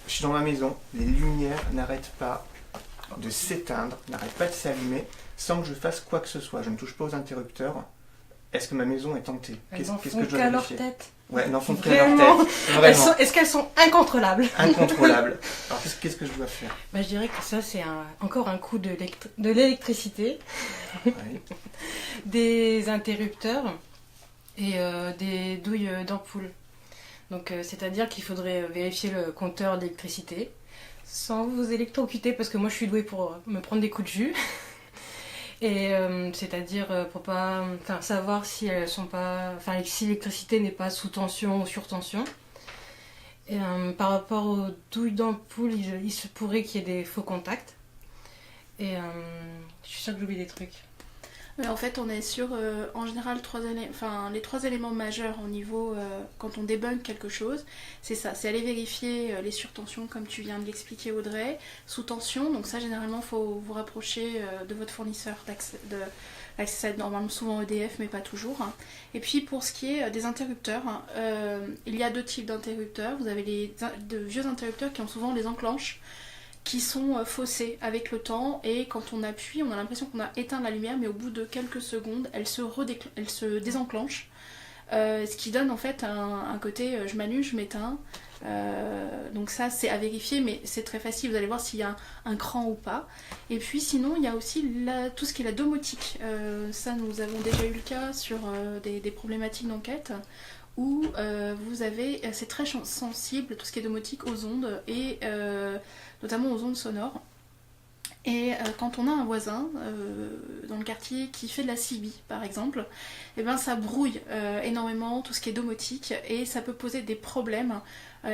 Je suis dans ma maison, les lumières n'arrêtent pas de s'éteindre, n'arrêtent pas de s'allumer, sans que je fasse quoi que ce soit. Je ne touche pas aux interrupteurs. Est-ce que ma maison est hantée? Qu'est-ce que je dois vérifier? Ouais, elles n'en font qu'à leur tête. Vraiment. Est-ce qu'elles sont incontrôlables? Incontrôlables. Alors qu'est-ce que je dois faire? Je dirais que ça, c'est encore un coup de l'électricité, Oui. des interrupteurs et des douilles d'ampoule. Donc, c'est-à-dire qu'il faudrait vérifier le compteur d'électricité sans vous électrocuter, parce que moi, je suis douée pour me prendre des coups de jus. Et c'est-à-dire pour pas savoir si elles sont pas, si l'électricité n'est pas sous tension ou sur tension. Et par rapport aux douilles d'ampoule, il se pourrait qu'il y ait des faux contacts. Et je suis sûre que j'oublie des trucs. Mais en fait, on est sur, en général, les 3 éléments majeurs au niveau, quand on débunk quelque chose, c'est ça, c'est aller vérifier les surtensions, comme tu viens de l'expliquer Audrey, sous tension, donc ça, généralement, il faut vous rapprocher de votre fournisseur d'accès, l'accès normalement souvent EDF, mais pas toujours. Hein. Et puis, pour ce qui est des interrupteurs, il y a 2 types d'interrupteurs. Vous avez de vieux interrupteurs qui ont souvent les enclenches, qui sont faussées avec le temps, et quand on appuie, on a l'impression qu'on a éteint la lumière, mais au bout de quelques secondes, elle se désenclenche, ce qui donne en fait un côté je m'allume, je m'éteins. Donc ça, c'est à vérifier, mais c'est très facile, vous allez voir s'il y a un cran ou pas. Et puis sinon, il y a aussi tout ce qui est la domotique. Ça, nous avons déjà eu le cas sur des problématiques d'enquête, où vous avez, c'est très sensible, tout ce qui est domotique, aux ondes, et notamment aux ondes sonores. Et quand on a un voisin dans le quartier qui fait de la CB par exemple, et ben ça brouille énormément tout ce qui est domotique, et ça peut poser des problèmes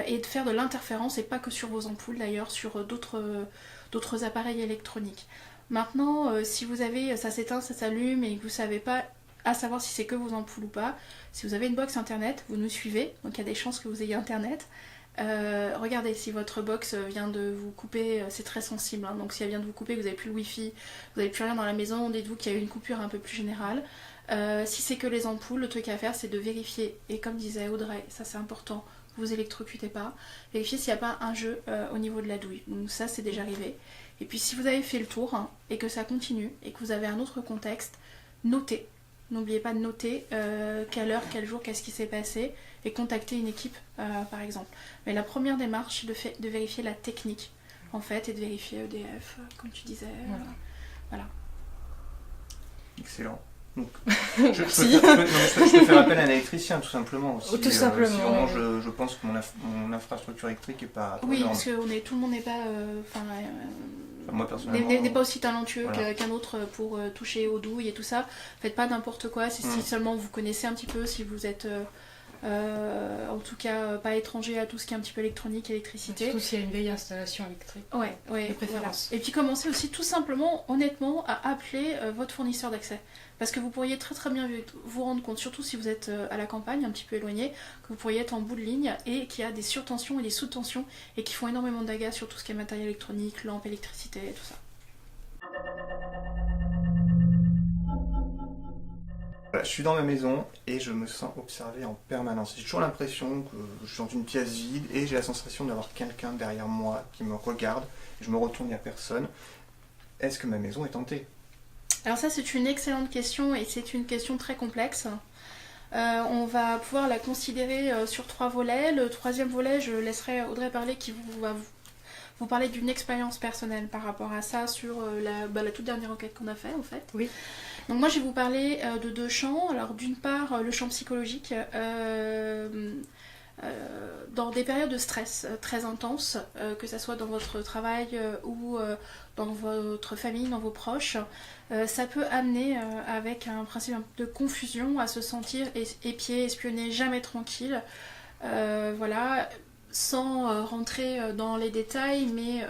et de faire de l'interférence, et pas que sur vos ampoules d'ailleurs, sur d'autres appareils électroniques. Maintenant, si vous avez, ça s'éteint, ça s'allume, et que vous ne savez pas à savoir si c'est que vos ampoules ou pas, si vous avez une box internet, vous nous suivez, donc il y a des chances que vous ayez internet. Regardez, si votre box vient de vous couper, c'est très sensible, hein, donc si elle vient de vous couper, que vous n'avez plus le wifi, vous n'avez plus rien dans la maison, dites-vous qu'il y a eu une coupure un peu plus générale. Si c'est que les ampoules, le truc à faire, c'est de vérifier, et comme disait Audrey, ça c'est important, vous électrocutez pas, vérifiez s'il n'y a pas un jeu au niveau de la douille, donc ça c'est déjà arrivé. Et puis si vous avez fait le tour, hein, et que ça continue, et que vous avez un autre contexte, notez. N'oubliez pas de noter quelle heure, quel jour, qu'est-ce qui s'est passé, et contacter une équipe par exemple. Mais la première démarche, c'est de vérifier la technique en fait, et de vérifier EDF, comme tu disais. Voilà. Excellent. Donc, je peux faire appel à un électricien tout simplement. Tout simplement. Si vraiment je pense que mon infrastructure électrique n'est pas. Oui, parce que tout le monde n'est pas. Moi personnellement. N'est pas aussi talentueux qu'un autre pour toucher aux douilles et tout ça. Faites pas n'importe quoi, si seulement vous connaissez un petit peu, si vous êtes en tout cas pas étranger à tout ce qui est un petit peu électronique, électricité. Surtout s'il y a une vieille installation électrique. Ouais, de préférence. Voilà. Et puis commencez aussi tout simplement, honnêtement, à appeler votre fournisseur d'accès. Parce que vous pourriez très très bien vous rendre compte, surtout si vous êtes à la campagne, un petit peu éloigné, que vous pourriez être en bout de ligne et qu'il y a des surtensions et des sous-tensions et qui font énormément de dégâts sur tout ce qui est matériel électronique, lampes, électricité et tout ça. Voilà, je suis dans ma maison et je me sens observé en permanence. J'ai toujours l'impression que je suis dans une pièce vide et j'ai la sensation d'avoir quelqu'un derrière moi qui me regarde. Je me retourne, il n'y a personne. Est-ce que ma maison est hantée ? Alors ça, c'est une excellente question, et c'est une question très complexe. On va pouvoir la considérer sur 3 volets. Le 3e volet, je laisserai Audrey parler, qui va vous parler d'une expérience personnelle par rapport à ça sur la toute dernière enquête qu'on a faite en fait. Oui. Donc moi je vais vous parler de 2 champs. Alors d'une part le champ psychologique, dans des périodes de stress très intenses, que ce soit dans votre travail ou dans votre famille, dans vos proches, ça peut amener avec un principe de confusion à se sentir épié, espionné, jamais tranquille. Voilà, sans rentrer dans les détails, mais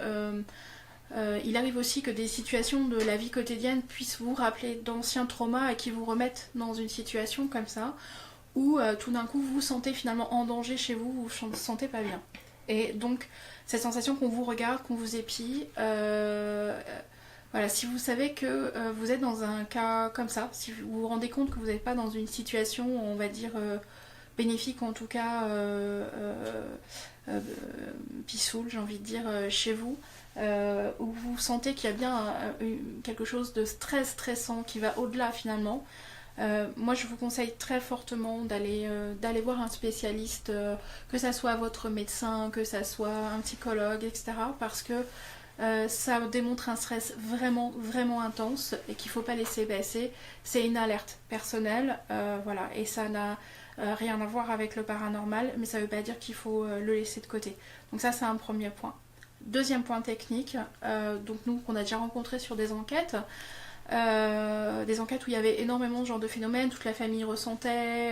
il arrive aussi que des situations de la vie quotidienne puissent vous rappeler d'anciens traumas et qui vous remettent dans une situation comme ça, où tout d'un coup vous vous sentez finalement en danger chez vous, vous vous sentez pas bien. Et donc cette sensation qu'on vous regarde, qu'on vous épie, voilà, si vous savez que vous êtes dans un cas comme ça, si vous vous rendez compte que vous n'êtes pas dans une situation, on va dire, bénéfique, en tout cas peaceful, j'ai envie de dire, chez vous, où vous sentez qu'il y a bien quelque chose de stressant qui va au-delà finalement. Moi je vous conseille très fortement d'aller voir un spécialiste, que ça soit votre médecin, que ça soit un psychologue, etc. Parce que ça démontre un stress vraiment intense et qu'il ne faut pas laisser baisser. C'est une alerte personnelle, voilà, et ça n'a rien à voir avec le paranormal, mais ça ne veut pas dire qu'il faut le laisser de côté. Donc ça c'est un premier point. Deuxième point technique, donc nous qu'on a déjà rencontré sur des enquêtes où il y avait énormément de genre de phénomènes, toute la famille ressentait,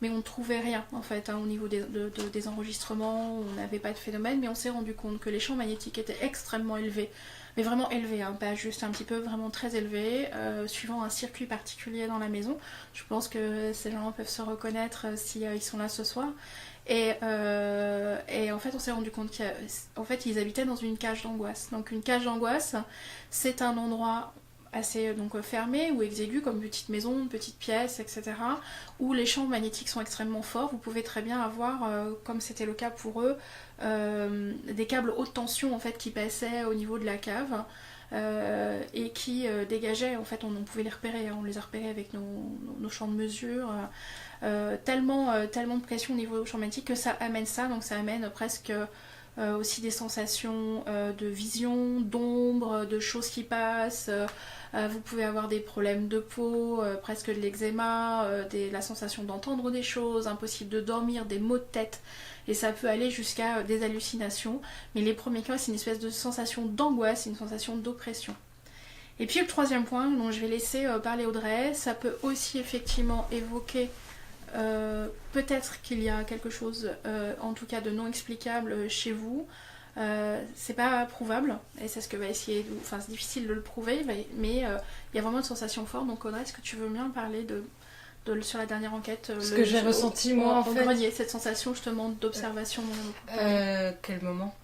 mais on ne trouvait rien en fait, au niveau des enregistrements, on n'avait pas de phénomène, mais on s'est rendu compte que les champs magnétiques étaient extrêmement élevés, mais vraiment élevés, pas juste un petit peu, vraiment très élevés, suivant un circuit particulier dans la maison. Je pense que ces gens peuvent se reconnaître si ils sont là ce soir. Et en fait on s'est rendu compte qu'en fait ils habitaient dans une cage d'angoisse. Donc une cage d'angoisse, c'est un endroit assez fermé ou exigu, comme une petite maison, une petite pièce, etc., où les champs magnétiques sont extrêmement forts. Vous pouvez très bien avoir, comme c'était le cas pour eux, des câbles haute tension en fait qui passaient au niveau de la cave et qui dégageaient, en fait on pouvait les repérer, on les a repérés avec nos champs de mesure, tellement de pression au niveau champ magnétique que ça amène ça, donc ça amène presque aussi des sensations de vision, d'ombre, de choses qui passent. Vous pouvez avoir des problèmes de peau, presque de l'eczéma, la sensation d'entendre des choses, impossible de dormir, des maux de tête. Et ça peut aller jusqu'à des hallucinations. Mais les premiers cas, c'est une espèce de sensation d'angoisse, une sensation d'oppression. Et puis le troisième point, dont je vais laisser parler Audrey, ça peut aussi effectivement évoquer peut-être qu'il y a quelque chose, en tout cas de non explicable chez vous. C'est pas prouvable, et c'est ce que va essayer enfin c'est difficile de le prouver, mais il y a vraiment une sensation forte. Donc Audrey, est-ce que tu veux bien parler sur la dernière enquête, ce que j'ai ressenti moi en fait, grenier, cette sensation justement d'observation quel moment?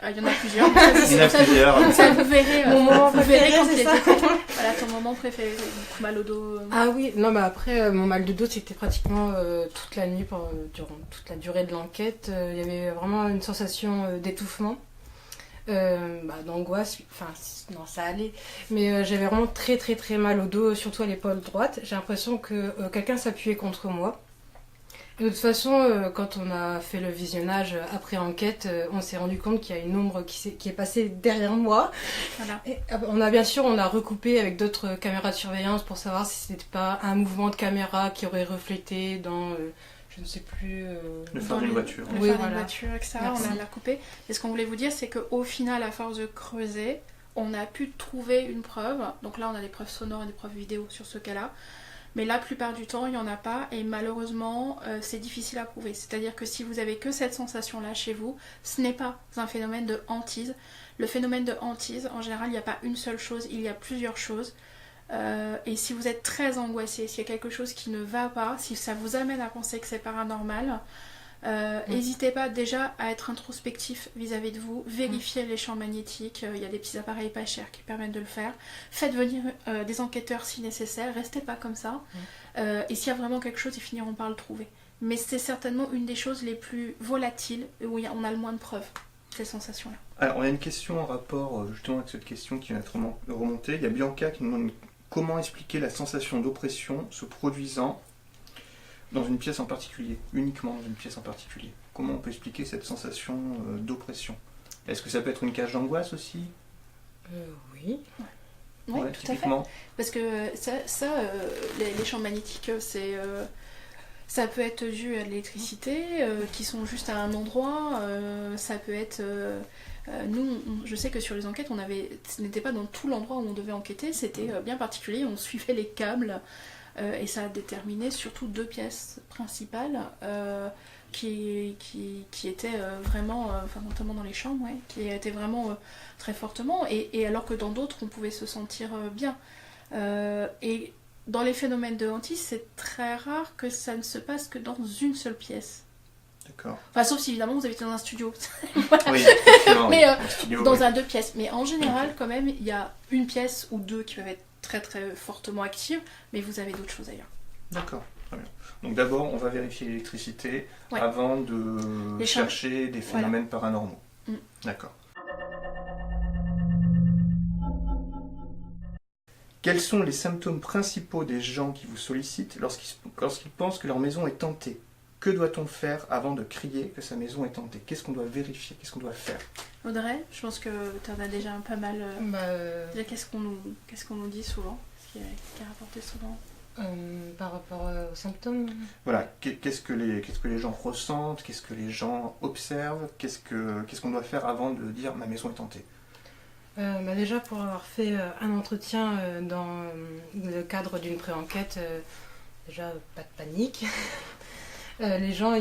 Il y en a plusieurs. Il y en a plusieurs. Ça, vous verrez, mon moment préféré, quand c'est ça. Voilà, ton moment préféré, mal au dos. Ah oui, non mais après mon mal de dos c'était pratiquement toute la nuit, durant toute la durée de l'enquête. Il y avait vraiment une sensation d'étouffement, d'angoisse, enfin non ça allait, mais j'avais vraiment très mal au dos, surtout à l'épaule droite. J'ai l'impression que quelqu'un s'appuyait contre moi. De toute façon, quand on a fait le visionnage après enquête, on s'est rendu compte qu'il y a une ombre qui est passée derrière moi. Voilà. Et on a recoupé avec d'autres caméras de surveillance pour savoir si c'était pas un mouvement de caméra qui aurait reflété dans, je ne sais plus... le phare d'une voiture. Le oui, phare voilà. d'une voiture, etc. Merci. On l'a coupé. Et ce qu'on voulait vous dire, c'est qu'au final, à force de creuser, on a pu trouver une preuve. Donc là, on a des preuves sonores et des preuves vidéo sur ce cas-là. Mais la plupart du temps, il n'y en a pas, et malheureusement, c'est difficile à prouver. C'est-à-dire que si vous avez que cette sensation-là chez vous, ce n'est pas un phénomène de hantise. Le phénomène de hantise, en général, il n'y a pas une seule chose, il y a plusieurs choses. Et si vous êtes très angoissé, s'il y a quelque chose qui ne va pas, si ça vous amène à penser que c'est paranormal, n'hésitez pas déjà à être introspectif vis-à-vis de vous, vérifiez les champs magnétiques, il y a des petits appareils pas chers qui permettent de le faire, faites venir des enquêteurs si nécessaire, restez pas comme ça, et s'il y a vraiment quelque chose, ils finiront par le trouver. Mais c'est certainement une des choses les plus volatiles, où on a le moins de preuves, ces sensations-là. Alors, on a une question en rapport justement avec cette question qui vient d'être remontée. Il y a Bianca qui nous demande comment expliquer la sensation d'oppression se produisant dans une pièce en particulier, uniquement dans une pièce en particulier. Comment on peut expliquer cette sensation d'oppression? Est-ce que ça peut être une cage d'angoisse aussi? Oui. Oui, Ouais, tout à fait. Parce que les champs magnétiques, ça peut être dû à l'électricité, qui sont juste à un endroit, ça peut être... je sais que sur les enquêtes, ce n'était pas dans tout l'endroit où on devait enquêter, c'était bien particulier, on suivait les câbles, et ça a déterminé surtout 2 pièces principales qui étaient vraiment, notamment dans les chambres, qui étaient vraiment très fortement, et alors que dans d'autres, on pouvait se sentir bien. Et dans les phénomènes de hantise, c'est très rare que ça ne se passe que dans une seule pièce. D'accord. Enfin, sauf si évidemment vous habitez dans un studio. Oui, effectivement. Mais un studio, dans oui. un 2 pièces. Mais en général, quand même, il y a une pièce ou 2 qui peuvent être très fortement actives, mais vous avez d'autres choses ailleurs. D'accord. Très bien. Donc d'abord, on va vérifier l'électricité Ouais. avant de Les chercher des phénomènes paranormaux. Mm. D'accord. Quels sont les symptômes principaux des gens qui vous sollicitent lorsqu'ils pensent que leur maison est tentée? Que doit-on faire avant de crier que sa maison est tentée? Qu'est-ce qu'on doit vérifier? Qu'est-ce qu'on doit faire? Audrey, je pense que tu en as déjà pas mal. Déjà, qu'est-ce qu'on nous dit souvent? Ce qui est rapporté souvent. Par rapport aux symptômes. Voilà, qu'est-ce que les gens ressentent? Qu'est-ce que les gens observent? Qu'est-ce qu'on doit faire avant de dire ma maison est tentée? Déjà, pour avoir fait un entretien dans le cadre d'une pré-enquête, déjà pas de panique. Les gens,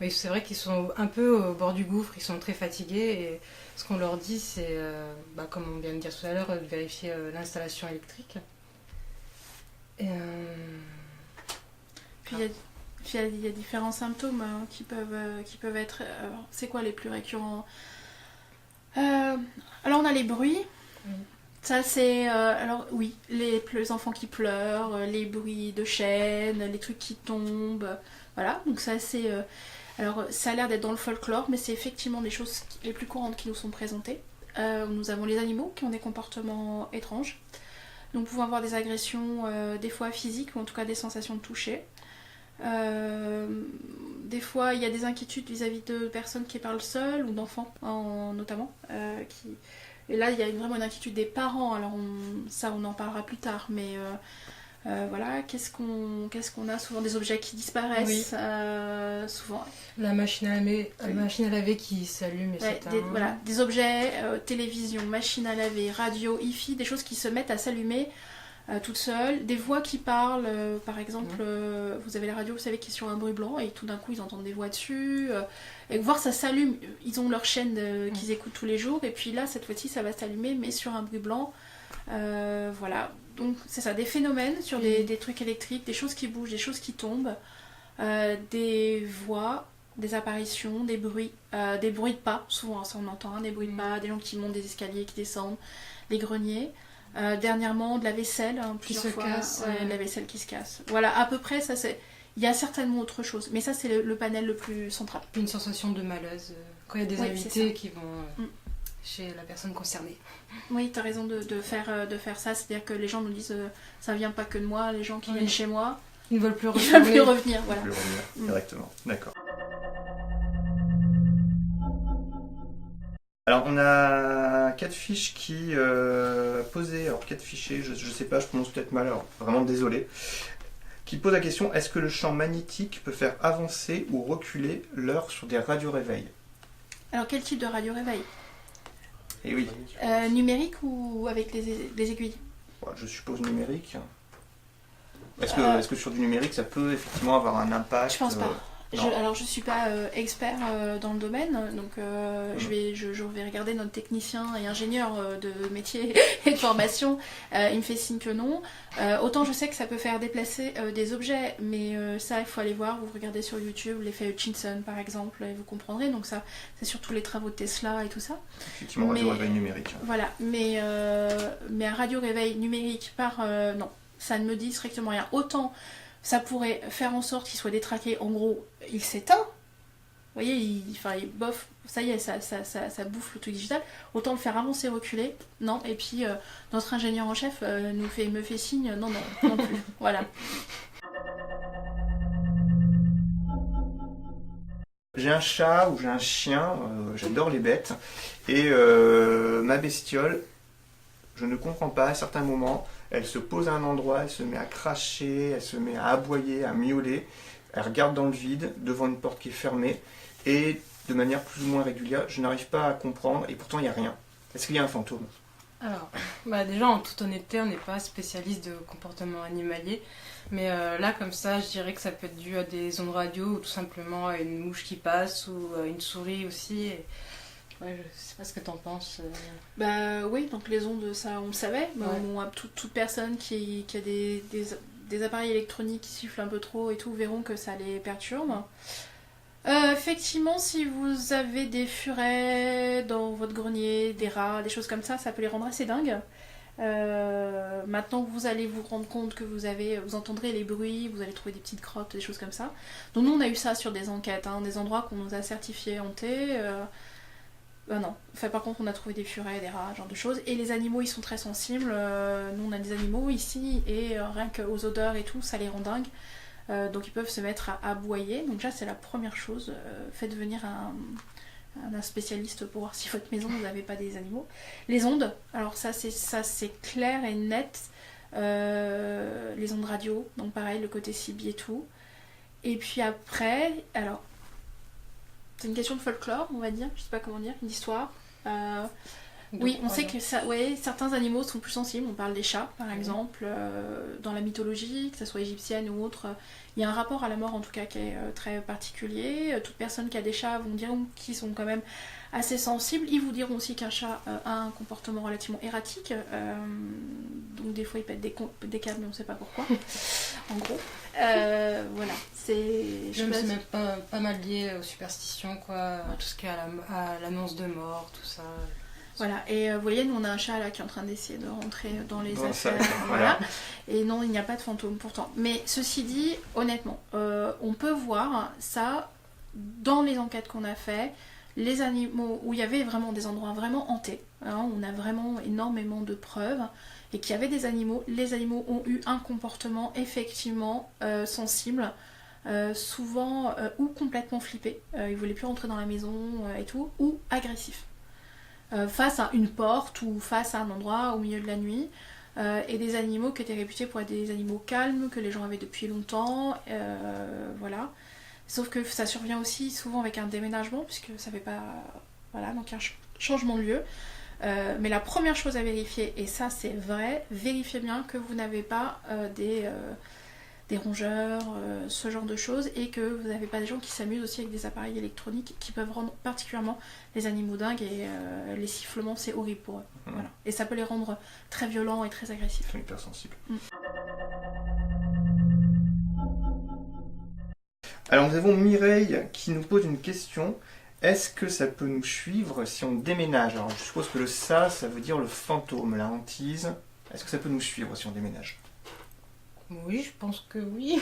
oui, c'est vrai qu'ils sont un peu au bord du gouffre, ils sont très fatigués et ce qu'on leur dit, c'est, comme on vient de dire tout à l'heure, de vérifier l'installation électrique. Et, Puis il y a différents symptômes qui peuvent être. C'est quoi les plus récurrents? Alors on a les bruits. Ça c'est alors oui, les enfants qui pleurent, les bruits de chaînes, les trucs qui tombent, voilà. Donc ça c'est alors ça a l'air d'être dans le folklore, mais c'est effectivement des choses les plus courantes qui nous sont présentées. Nous avons les animaux qui ont des comportements étranges. Nous pouvons avoir des agressions des fois physiques ou en tout cas des sensations de toucher. Des fois il y a des inquiétudes vis-à-vis de personnes qui parlent seules ou d'enfants notamment et là il y a vraiment une inquiétude des parents. Alors ça on en parlera plus tard, mais voilà, qu'est-ce qu'on a souvent? Des objets qui disparaissent. Oui. Souvent la machine à laver qui s'allume et s'éteint. Voilà, des objets, télévision, machine à laver, radio, hi-fi, des choses qui se mettent à s'allumer toute seule, des voix qui parlent, par exemple, vous avez la radio, vous savez, qui est sur un bruit blanc et tout d'un coup ils entendent des voix dessus, et voir ça s'allume, ils ont leur chaîne qu'ils écoutent tous les jours, et puis là cette fois-ci ça va s'allumer mais sur un bruit blanc, voilà, donc c'est ça, des phénomènes sur des trucs électriques, des choses qui bougent, des choses qui tombent, des voix, des apparitions, des bruits de pas, souvent ça on entend, des bruits de pas, des gens qui montent des escaliers, qui descendent, les greniers. Dernièrement, de la vaisselle, plusieurs fois, de la vaisselle qui se casse. Voilà, à peu près, ça c'est. Il y a certainement autre chose, mais ça c'est le panel le plus central. Une sensation de malaise quand il y a des invités qui vont chez la personne concernée. Oui, tu as raison de faire ça, c'est-à-dire que les gens nous disent ça vient pas que de moi, les gens qui viennent chez moi. Ils ne veulent plus revenir. Voilà. Ils veulent plus revenir directement, d'accord. Alors on a 4 fiches qui posaient, alors 4 fichiers, je sais pas, je prononce peut-être mal, alors vraiment désolé, qui posent la question: est-ce que le champ magnétique peut faire avancer ou reculer l'heure sur des radio-réveils? Alors quel type de radio-réveil? Eh oui. Numérique ou avec les aiguilles? Je suppose numérique. Est-ce que sur du numérique ça peut effectivement avoir un impact? Je pense pas. Alors je suis pas expert dans le domaine, donc je vais regarder notre technicien et ingénieur de métier et de formation. Il me fait signe que non. Autant je sais que ça peut faire déplacer des objets, mais ça il faut aller voir. Vous regardez sur YouTube l'effet Hutchinson par exemple et vous comprendrez. Donc ça c'est surtout les travaux de Tesla et tout ça. Effectivement, radio-réveil numérique. Voilà, mais un radio-réveil numérique non, ça ne me dit strictement rien. Autant ça pourrait faire en sorte qu'il soit détraqué. En gros, il s'éteint. Vous voyez, il bof, ça y est, ça bouffe le truc digital. Autant le faire avancer, reculer. Non. Et puis, notre ingénieur en chef me fait signe. Non plus. Voilà. J'ai un chat ou j'ai un chien, j'adore les bêtes. Et ma bestiole, je ne comprends pas, à certains moments, elle se pose à un endroit, elle se met à cracher, elle se met à aboyer, à miauler, elle regarde dans le vide, devant une porte qui est fermée, et de manière plus ou moins régulière, je n'arrive pas à comprendre, et pourtant il n'y a rien. Est-ce qu'il y a un fantôme? Alors, déjà en toute honnêteté, on n'est pas spécialiste de comportement animalier, mais là comme ça, je dirais que ça peut être dû à des ondes radio, ou tout simplement à une mouche qui passe, ou à une souris aussi, et... Ouais, je sais pas ce que t'en penses. Oui, donc les ondes, ça on le savait. Ouais. Toute personne qui a des appareils électroniques qui sifflent un peu trop et tout verront que ça les perturbe. Effectivement, si vous avez des furets dans votre grenier, des rats, des choses comme ça peut les rendre assez dingues. Maintenant, vous allez vous rendre compte que vous entendrez les bruits, vous allez trouver des petites crottes, des choses comme ça. Donc nous, on a eu ça sur des enquêtes, des endroits qu'on nous a certifiés hantés. Non. Enfin, par contre, on a trouvé des furets, des rats, ce genre de choses. Et les animaux, ils sont très sensibles. Nous, on a des animaux ici, et rien qu'aux odeurs et tout, ça les rend dingues. Donc ils peuvent se mettre à aboyer. Donc déjà, c'est la première chose. Faites venir un spécialiste pour voir si votre maison, vous n'avez pas des animaux. Les ondes, alors ça c'est clair et net. Les ondes radio, donc pareil, le côté CB et tout. Et puis après, alors, c'est une question de folklore, on va dire, je sais pas comment dire, une histoire. Oui, on sait que certains animaux sont plus sensibles. On parle des chats, par exemple, dans la mythologie, que ce soit égyptienne ou autre. Il y a un rapport à la mort, en tout cas, qui est très particulier. Toute personne qui a des chats vont dire qu'ils sont quand même assez sensibles. Ils vous diront aussi qu'un chat a un comportement relativement erratique. Donc des fois, il pète des câbles, mais on ne sait pas pourquoi. En gros, voilà. C'est même pas mal lié aux superstitions, quoi. Ouais. Tout ce qui est à l'annonce de mort, tout ça. Voilà, et vous voyez, nous on a un chat là qui est en train d'essayer de rentrer dans les affaires. Voilà. Et non, il n'y a pas de fantôme pourtant. Mais ceci dit, honnêtement, on peut voir ça dans les enquêtes qu'on a fait, les animaux où il y avait vraiment des endroits vraiment hantés, on a vraiment énormément de preuves, et qu'il y avait des animaux, les animaux ont eu un comportement effectivement sensible, souvent ou complètement flippé, ils voulaient plus rentrer dans la maison et tout, ou agressif. Face à une porte ou face à un endroit au milieu de la nuit, et des animaux qui étaient réputés pour être des animaux calmes, que les gens avaient depuis longtemps, voilà. Sauf que ça survient aussi souvent avec un déménagement, puisque ça fait pas... Voilà, donc un changement de lieu. Mais la première chose à vérifier, et ça c'est vrai, vérifiez bien que vous n'avez pas des rongeurs, ce genre de choses, et que vous n'avez pas des gens qui s'amusent aussi avec des appareils électroniques qui peuvent rendre particulièrement les animaux dingues, et les sifflements c'est horrible pour eux. Voilà. Et ça peut les rendre très violents et très agressifs. Ils sont hyper sensibles. Alors nous avons Mireille qui nous pose une question. Est-ce que ça peut nous suivre si on déménage? Alors je suppose que le ça veut dire le fantôme, la hantise. Est-ce que ça peut nous suivre si on déménage? Oui, je pense que oui.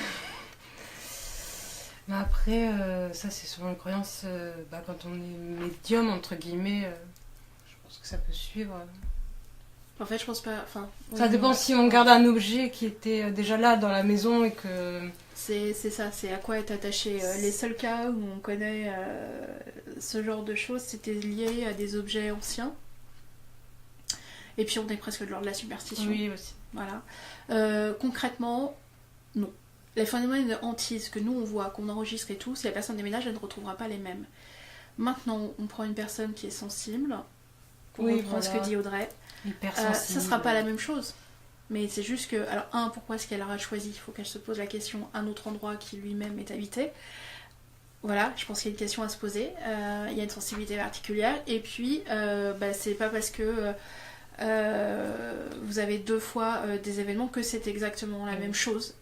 Mais après, ça c'est souvent une croyance, quand on est médium, entre guillemets, je pense que ça peut suivre. En fait, je pense pas... Ça dépend si on garde un objet qui était déjà là dans la maison et que... C'est ça, c'est à quoi est attaché. Les seuls cas où on connaît ce genre de choses, c'était lié à des objets anciens. Et puis on est presque de l'ordre de la superstition. Oui, aussi. Voilà. Concrètement, non. Les phénomènes de hantise que nous on voit, qu'on enregistre et tout, si la personne déménage, elle ne retrouvera pas les mêmes. Maintenant, on prend une personne qui est sensible, pour reprendre ce que dit Audrey. Ça sera pas la même chose. Mais c'est juste que, alors pourquoi est-ce qu'elle aura choisi? Il faut qu'elle se pose la question, un autre endroit qui lui-même est habité. Voilà, je pense qu'il y a une question à se poser. Il y a une sensibilité particulière. Et puis, c'est pas parce que vous avez deux fois des événements que c'est exactement la même chose.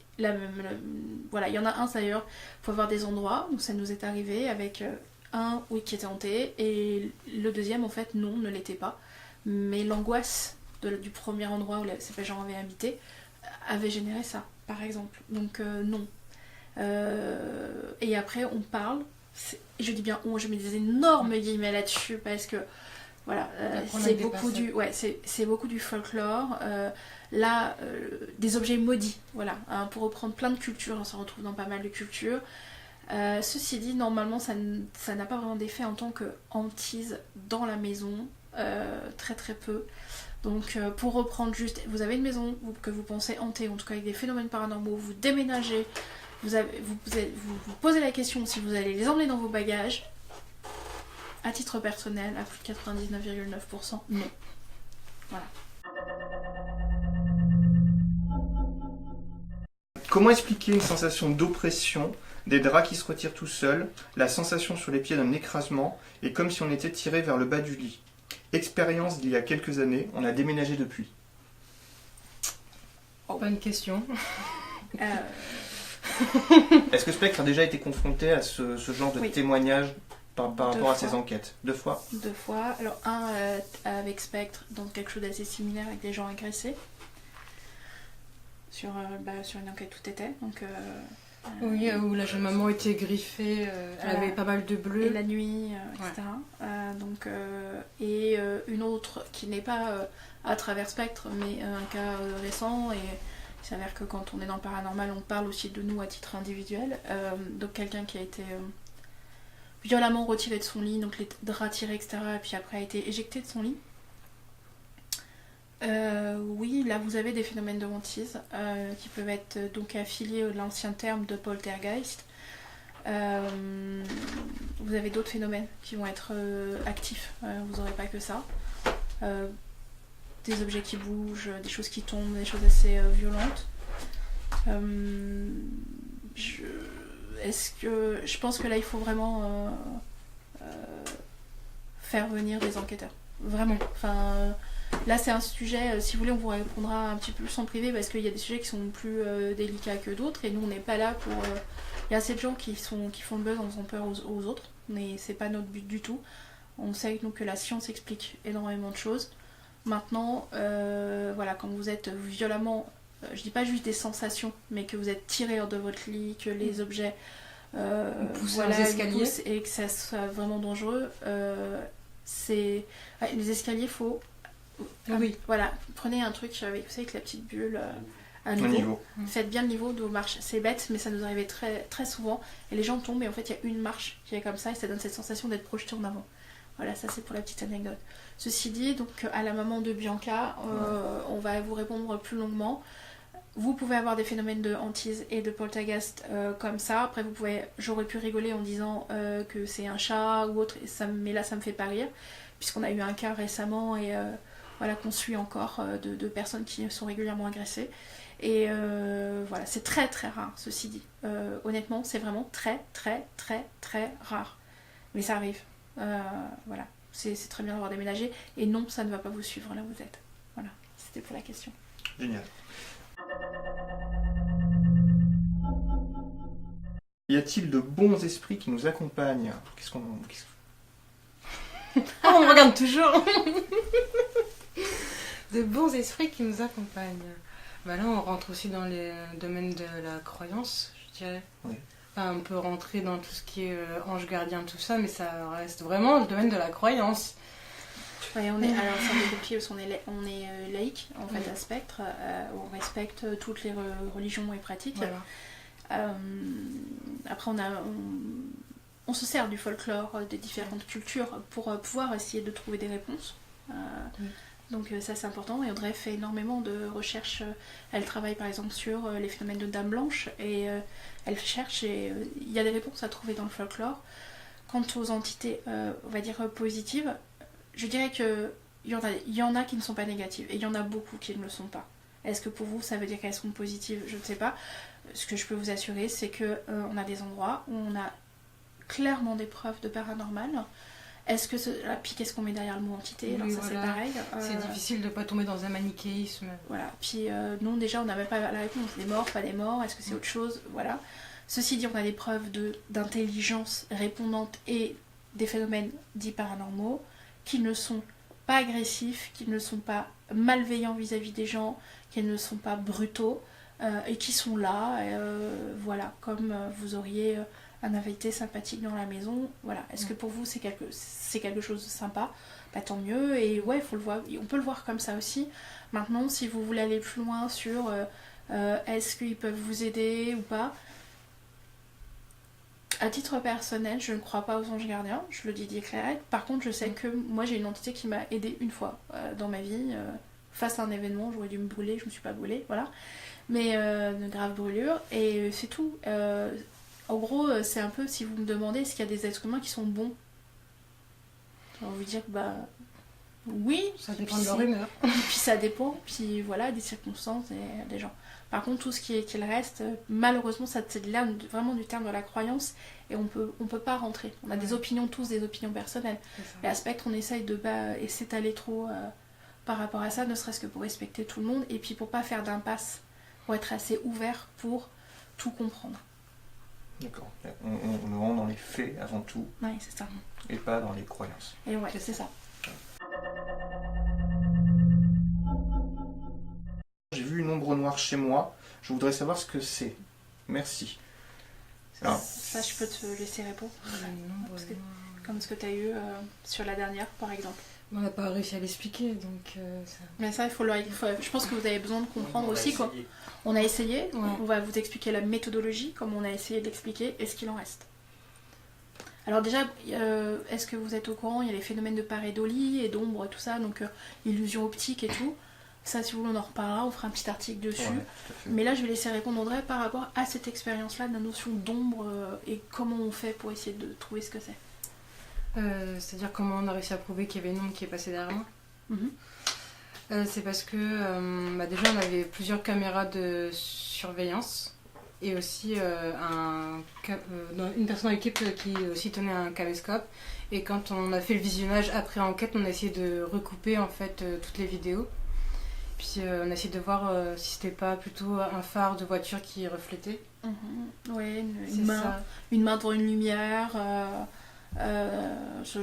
Voilà, il y en a un d'ailleurs, il faut avoir des endroits où ça nous est arrivé avec un qui était hanté, et le deuxième en fait non, ne l'était pas. Mais l'angoisse du premier endroit où ces gens avaient habité avait généré ça, par exemple. Donc non. Et après on parle, je dis bien je mets des énormes guillemets là-dessus parce que voilà, c'est beaucoup du folklore. Là, des objets maudits, voilà, pour reprendre plein de cultures, on s'en retrouve dans pas mal de cultures. Ceci dit, normalement, ça n'a pas vraiment d'effet en tant que hantise dans la maison, très très peu. Donc, pour reprendre juste, vous avez une maison que vous pensez hantée, en tout cas avec des phénomènes paranormaux, vous déménagez, vous posez la question si vous allez les emmener dans vos bagages. À titre personnel, à plus de 99,9%, non. Voilà. Comment expliquer une sensation d'oppression, des draps qui se retirent tout seuls, la sensation sur les pieds d'un écrasement, et comme si on était tiré vers le bas du lit? Expérience d'il y a quelques années, on a déménagé depuis. Bonne question. Est-ce que Spectre a déjà été confronté à ce genre de témoignage par Deux rapport à fois. ces enquêtes? 2 fois? 2 fois. Alors un avec Spectre, donc quelque chose d'assez similaire avec des gens agressés. Sur une enquête tout était. Donc, Oui, où la jeune maman était griffée, elle avait pas mal de et bleus. la nuit, etc. Et une autre qui n'est pas à travers Spectre, mais un cas récent. Et il s'avère que quand on est dans le paranormal, on parle aussi de nous à titre individuel. Donc quelqu'un qui a été violemment retiré de son lit, donc les draps tirés, etc. Et puis après a été éjecté de son lit. Oui, là vous avez des phénomènes de hantise qui peuvent être donc affiliés à l'ancien terme de poltergeist. Vous avez d'autres phénomènes qui vont être actifs, vous n'aurez pas que ça. Des objets qui bougent, des choses qui tombent, des choses assez violentes. Je pense que là il faut vraiment faire venir des enquêteurs. Vraiment. Enfin, là c'est un sujet, si vous voulez on vous répondra un petit peu plus en privé parce qu'il y a des sujets qui sont plus délicats que d'autres et nous on n'est pas là pour... Il y a assez de gens qui font le buzz en faisant peur aux autres, mais c'est pas notre but du tout. On sait donc que la science explique énormément de choses. Maintenant, voilà, quand vous êtes violemment, je dis pas juste des sensations, mais que vous êtes tiré hors de votre lit, que les objets poussent les escaliers et que ça soit vraiment dangereux, les escaliers, faut... Oui. Voilà, prenez un truc avec, vous savez, avec la petite bulle à Au niveau. niveau. Faites bien le niveau de vos marches. C'est bête, mais ça nous arrivait très, très souvent. Et les gens tombent et en fait, il y a une marche qui est comme ça et ça donne cette sensation d'être projeté en avant. Voilà, ça c'est pour la petite anecdote. Ceci dit, donc à la maman de Bianca, on va vous répondre plus longuement. Vous pouvez avoir des phénomènes de hantise et de poltergeist comme ça. Après, j'aurais pu rigoler en disant que c'est un chat ou autre, mais là ça me fait pas rire, puisqu'on a eu un cas récemment et voilà, qu'on suit encore de personnes qui sont régulièrement agressées. Et voilà, c'est très très rare, ceci dit. Honnêtement, c'est vraiment très très très très rare. Mais ça arrive. Voilà, c'est très bien d'avoir déménagé. Et non, ça ne va pas vous suivre là où vous êtes. Voilà, c'était pour la question. Génial. Y a-t-il de bons esprits qui nous accompagnent? Ah, on me regarde toujours. De bons esprits qui nous accompagnent. Bah là, on rentre aussi dans les domaines de la croyance, je dirais. Oui. Enfin, on peut rentrer dans tout ce qui est ange gardien, tout ça, mais ça reste vraiment le domaine de la croyance. Ouais, alors c'est un peu compliqué parce qu'on est laïque en fait à Spectre, on respecte toutes les religions et pratiques. Voilà. Après on se sert du folklore des différentes cultures pour pouvoir essayer de trouver des réponses. Donc ça c'est important et Audrey fait énormément de recherches. Elle travaille par exemple sur les phénomènes de Dame Blanche et elle cherche et il y a des réponses à trouver dans le folklore. Quant aux entités, on va dire positives, je dirais que il y en a qui ne sont pas négatives et il y en a beaucoup qui ne le sont pas. Est-ce que pour vous ça veut dire qu'elles sont positives? Je ne sais pas. Ce que je peux vous assurer c'est que on a des endroits où on a clairement des preuves de paranormal. Est-ce que puis qu'est-ce qu'on met derrière le mot entité? Alors ça voilà. c'est pareil. C'est difficile de ne pas tomber dans un manichéisme. Voilà. Puis non, déjà on n'avait pas la réponse. Des morts, pas des morts. Est-ce que c'est autre chose? Voilà. Ceci dit, on a des preuves d'intelligence répondante et des phénomènes dits paranormaux qui ne sont pas agressifs, qui ne sont pas malveillants vis-à-vis des gens, qui ne sont pas brutaux et qui sont là, voilà, comme vous auriez un invité sympathique dans la maison. Voilà. Est-ce que pour vous c'est quelque chose de sympa? Bah, tant mieux. Et ouais, faut le voir. On peut le voir comme ça aussi. Maintenant, si vous voulez aller plus loin sur est-ce qu'ils peuvent vous aider ou pas, à titre personnel, je ne crois pas aux anges gardiens, je le dis clairement. Par contre, je sais que moi j'ai une entité qui m'a aidée une fois dans ma vie, face à un événement, j'aurais dû me brûler, je me suis pas brûlée, voilà. Mais une grave brûlure, et c'est tout. En gros, c'est un peu, si vous me demandez, est-ce qu'il y a des êtres humains qui sont bons? J'ai envie de dire que bah oui. Ça dépend de leur humeur. Puis ça dépend, puis voilà, des circonstances et des gens. Par contre, tout ce qui reste, malheureusement, c'est là vraiment du terme de la croyance et on peut pas rentrer. On a des opinions, tous des opinions personnelles. Et à Spectre, on essaye de pas s'étaler trop par rapport à ça, ne serait-ce que pour respecter tout le monde et puis pour pas faire d'impasse, pour être assez ouvert pour tout comprendre. D'accord. On rentre dans les faits avant tout, Ouais, c'est ça. et pas dans les croyances. Et ouais, c'est ça. J'ai vu une ombre noire chez moi, je voudrais savoir ce que c'est. Merci. Alors, Ça, je peux te laisser répondre. Parce que- Non, Comme ce que tu as eu sur la dernière, par exemple. on n'a pas réussi à l'expliquer, donc ça... Mais ça, je pense que vous avez besoin de comprendre on va aussi. essayer. On a essayé, Ouais. on va vous expliquer la méthodologie, comme on a essayé d'expliquer, et ce qu'il en reste. Alors déjà, est-ce que vous êtes au courant? Il y a les phénomènes de pareidolie et d'ombre et tout ça, donc illusion optique et tout. Ça, si vous voulez, on en reparlera, on fera un petit article dessus. Ouais, tout à fait. Mais là, je vais laisser répondre Audrey par rapport à cette expérience-là, de la notion d'ombre et comment on fait pour essayer de trouver ce que c'est. C'est-à-dire comment on a réussi à prouver qu'il y avait une ombre qui est passée derrière moi. Mhm. C'est parce que déjà on avait plusieurs caméras de surveillance et aussi une personne dans l'équipe qui aussi tenait un caméscope. Et quand on a fait le visionnage après enquête, on a essayé de recouper en fait toutes les vidéos. Puis on a essayé de voir si c'était pas plutôt un phare de voiture qui reflétait. Mhm. Ouais, C'est une main devant une lumière, ce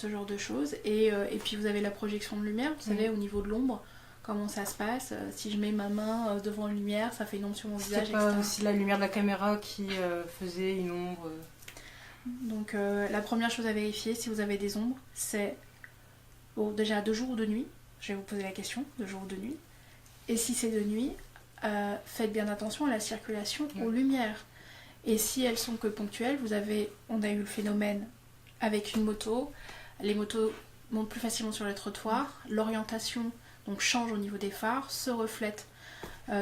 genre de choses. Et puis vous avez la projection de lumière, vous savez, au niveau de l'ombre, comment ça se passe. Si je mets ma main devant une lumière, ça fait une ombre sur mon visage, C'était pas etc. aussi la lumière de la caméra qui faisait une ombre. Donc la première chose à vérifier si vous avez des ombres, c'est déjà de jour ou de nuit. Je vais vous poser la question, de jour ou de nuit. Et si c'est de nuit, faites bien attention à la circulation aux lumières. Et si elles sont que ponctuelles, on a eu le phénomène avec une moto. Les motos montent plus facilement sur les trottoirs. L'orientation donc change au niveau des phares, se reflète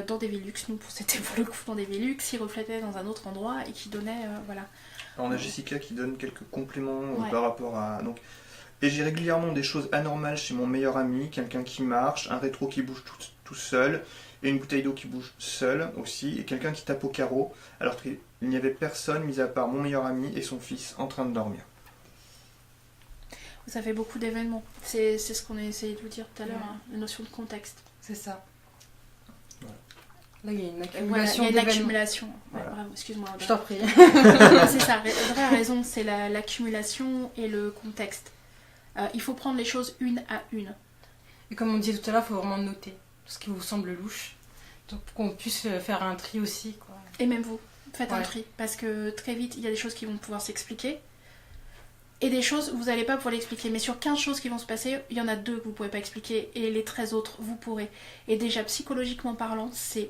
dans des Velux. Nous, c'était pour le coup dans des Velux, qui reflétaient dans un autre endroit et qui donnaient... voilà. Alors, on a Jessica qui donne quelques compléments Ouais. par rapport à... Donc, et j'ai régulièrement des choses anormales chez mon meilleur ami, quelqu'un qui marche, un rétro qui bouge tout seul, et une bouteille d'eau qui bouge seule aussi, et quelqu'un qui tape au carreau, alors qu'il n'y avait personne, mis à part mon meilleur ami et son fils, en train de dormir. Ça fait beaucoup d'événements. C'est ce qu'on a essayé de vous dire tout à l'heure, Ouais. hein, la notion de contexte. C'est ça. Voilà. Là, il y a une Voilà, accumulation il y a une d'événements. accumulation. Ouais, Voilà. bravo, excuse-moi. Je t'en prie. C'est ça, Audrey a raison, c'est l'accumulation et le contexte. Il faut prendre les choses une à une. Et comme on disait tout à l'heure, il faut vraiment noter tout ce qui vous semble louche. Donc pour qu'on puisse faire un tri aussi, quoi. Et même vous, faites un Ouais. tri. Parce que très vite, il y a des choses qui vont pouvoir s'expliquer. Et des choses, vous n'allez pas pouvoir l'expliquer. Mais sur 15 choses qui vont se passer, il y en a 2 que vous ne pouvez pas expliquer. Et les 13 autres, vous pourrez. Et déjà, psychologiquement parlant, c'est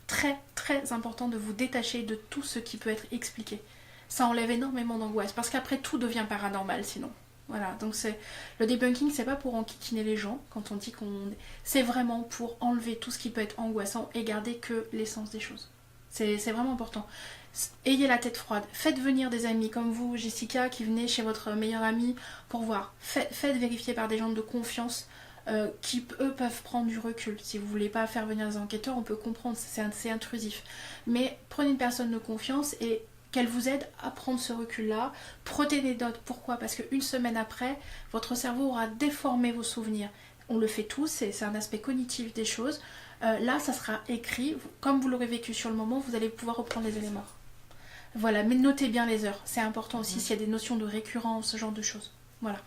très très important de vous détacher de tout ce qui peut être expliqué. Ça enlève énormément d'angoisse. Parce qu'après, tout devient paranormal sinon. Voilà, donc le debunking, c'est pas pour enquiquiner les gens quand on dit c'est vraiment pour enlever tout ce qui peut être angoissant et garder que l'essence des choses. C'est vraiment important. Ayez la tête froide. Faites venir des amis comme vous, Jessica, qui venez chez votre meilleur ami pour voir. Faites vérifier par des gens de confiance qui, eux, peuvent prendre du recul. Si vous voulez pas faire venir des enquêteurs, on peut comprendre, c'est intrusif. Mais prenez une personne de confiance et qu'elle vous aide à prendre ce recul-là. Prenez des notes. Pourquoi? Parce qu'une semaine après, votre cerveau aura déformé vos souvenirs. On le fait tous, c'est un aspect cognitif des choses. Là, ça sera écrit. Comme vous l'aurez vécu sur le moment, vous allez pouvoir reprendre les éléments. Voilà, mais notez bien les heures. C'est important aussi s'il y a des notions de récurrence, ce genre de choses. Voilà.